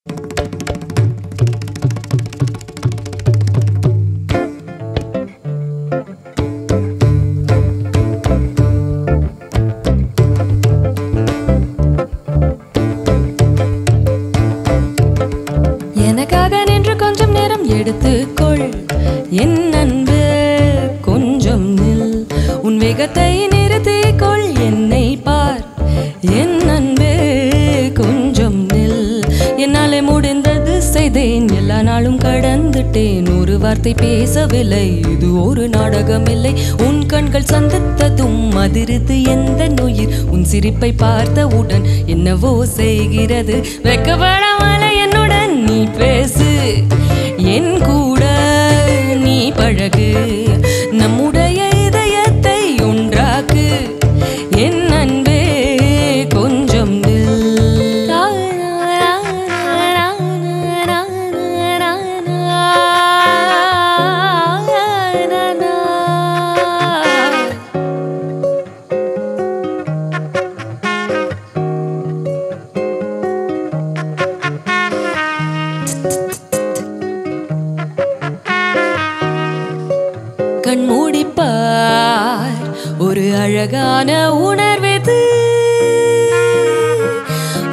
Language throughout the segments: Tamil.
எனக்காக நின்று கொஞ்சம் நேரம் எடுத்துக்கொள் என் அன்பு, கொஞ்சம் நில், உன் வேகத்தை நிறுத்திக்கொள், என்னை பார் என் அன்பு, கொஞ்சம் நில். என்னாலே முடிந்தது செய்தேன், எல்லா நாளும் கடந்துட்டேன், ஒரு வார்த்தை பேசவில்லை, இது ஒரு நாடகம் இல்லை. உன் கண்கள் சந்தித்ததும் அதிருது எந்த நோயிர், உன் சிரிப்பை பார்த்தவுடன் என்னவோ செய்கிறது. வெக்கப்படாமலே என்னுடன் நீ பேசு, என் கூட நீ பழகு, நம்முடைய இதயத்தை ஒன்றாக்கு, என் அன்பே கொஞ்சம் நில். கண்மூடிப்பார், ஒரு அழகான உணர்வெது,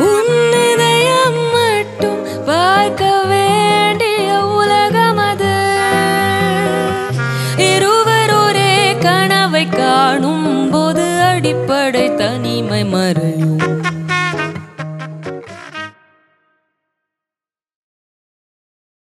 உன் இதயம் மட்டும் பார்க்க வேண்டிய உலகம் அது. இருவர் ஒரே கனவை காணும் போது அடிப்படை தனிமை மறையும்.